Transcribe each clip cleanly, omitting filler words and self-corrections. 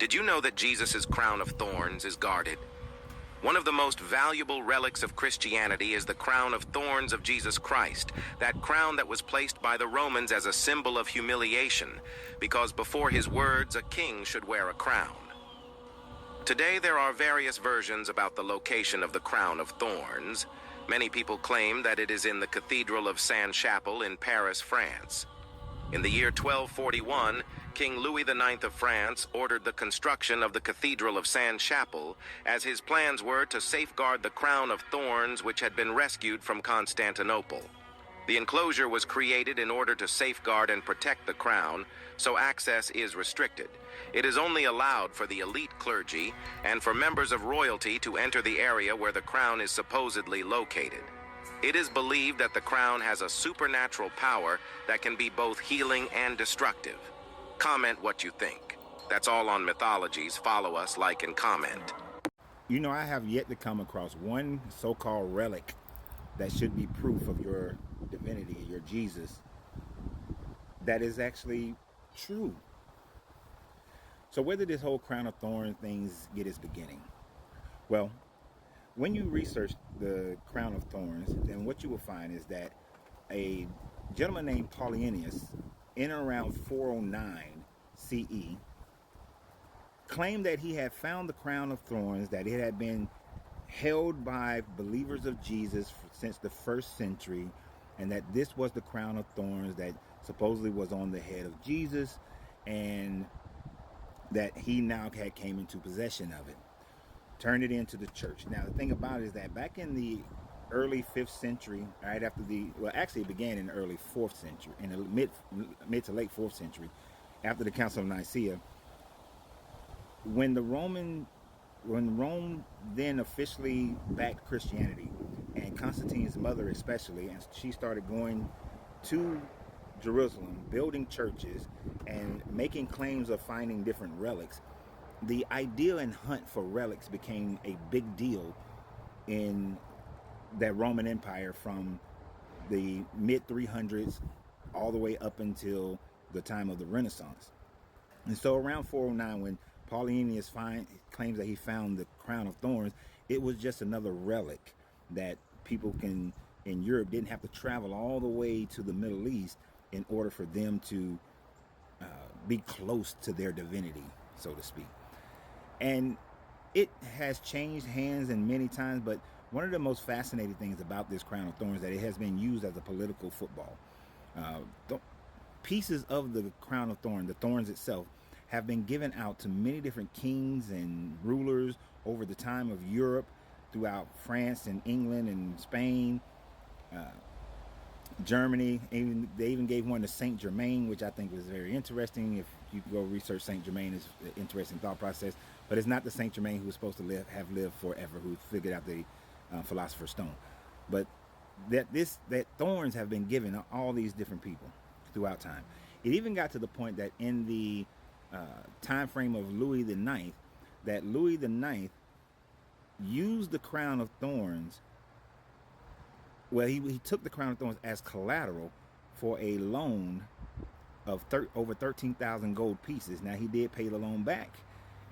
Did you know that Jesus' crown of thorns is guarded? One of the most valuable relics of Christianity is the crown of thorns of Jesus Christ, that crown that was placed by the Romans as a symbol of humiliation, because before his words, a king should wear a crown. Today, there are various versions about the location of the crown of thorns. Many people claim that it is in the Cathedral of Sainte-Chapelle in Paris, France. In the year 1241, King Louis IX of France ordered the construction of the Cathedral of Sainte-Chapelle, as his plans were to safeguard the crown of thorns which had been rescued from Constantinople. The enclosure was created in order to safeguard and protect the crown, so access is restricted. It is only allowed for the elite clergy and for members of royalty to enter the area where the crown is supposedly located. It is believed that the crown has a supernatural power that can be both healing and destructive. Comment what you think. That's all on Mythologies. Follow us, like, and comment. You know, I have yet to come across one so-called relic that should be proof of your divinity, your Jesus, that is actually true. So where did this whole crown of thorns things get its beginning? Well, when you research the crown of thorns, then what you will find is that a gentleman named Paulinius, in and around 409 CE, claimed that he had found the crown of thorns, that it had been held by believers of Jesus since the first century, and that this was the crown of thorns that supposedly was on the head of Jesus, and that he now had came into possession of it, turned it into the church. Now the thing about it is that back in the early 5th century, right after it began in the early 4th century, in the mid to late 4th century, after the Council of Nicaea, when Rome then officially backed Christianity, and Constantine's mother especially, and she started going to Jerusalem, building churches and making claims of finding different relics, the idea and hunt for relics became a big deal in that Roman Empire from the mid 300s all the way up until the time of the Renaissance. And so around 409, when Paulinius claims that he found the crown of thorns, it was just another relic that people in Europe didn't have to travel all the way to the Middle East in order for them to be close to their divinity, so to speak. And it has changed hands and many times, but one of the most fascinating things about this crown of thorns is that it has been used as a political football. Pieces of the crown of thorns, the thorns itself, have been given out to many different kings and rulers over the time of Europe, throughout France and England and Spain, Germany. They even gave one to Saint Germain, which I think was very interesting. If you go research Saint Germain, it's an interesting thought process. But it's not the Saint Germain who was supposed to have lived forever, who figured out the Philosopher's Stone. But that thorns have been given to all these different people throughout time. It even got to the point that in the time frame of Louis IX, that Louis IX used the crown of thorns. Well, he took the crown of thorns as collateral for a loan of over 13,000 gold pieces. Now, he did pay the loan back,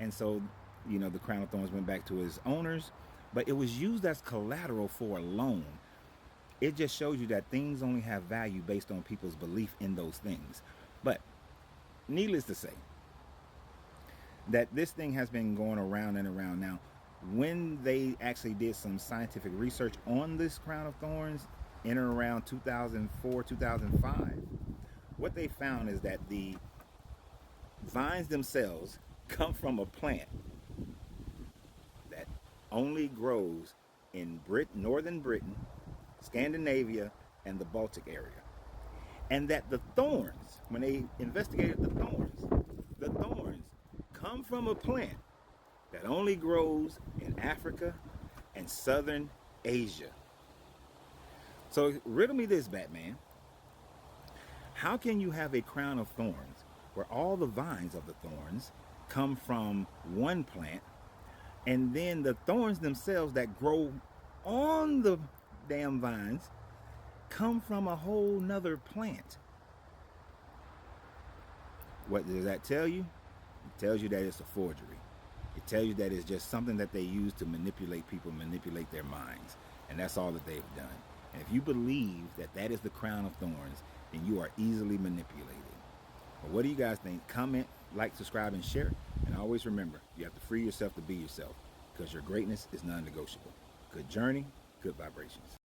and so, you know, the crown of thorns went back to his owners, but it was used as collateral for a loan. It just shows you that things only have value based on people's belief in those things. But needless to say, that this thing has been going around and around. Now, when they actually did some scientific research on this crown of thorns in and around 2004, 2005, what they found is that the vines themselves come from a plant that only grows in northern Britain, Scandinavia, and the Baltic area. And that the thorns, when they investigated the thorns come from a plant that only grows in Africa and southern Asia. So riddle me this, Batman. How can you have a crown of thorns where all the vines of the thorns come from one plant, and then the thorns themselves that grow on the damn vines come from a whole nother plant? What does that tell you? It tells you that it's a forgery. It tells you that it's just something that they use to manipulate people, manipulate their minds. And that's all that they've done. And if you believe that that is the crown of thorns, then you are easily manipulated. But what do you guys think? Comment, like, subscribe, and share. And always remember, you have to free yourself to be yourself, because your greatness is non-negotiable. Good journey, good vibrations.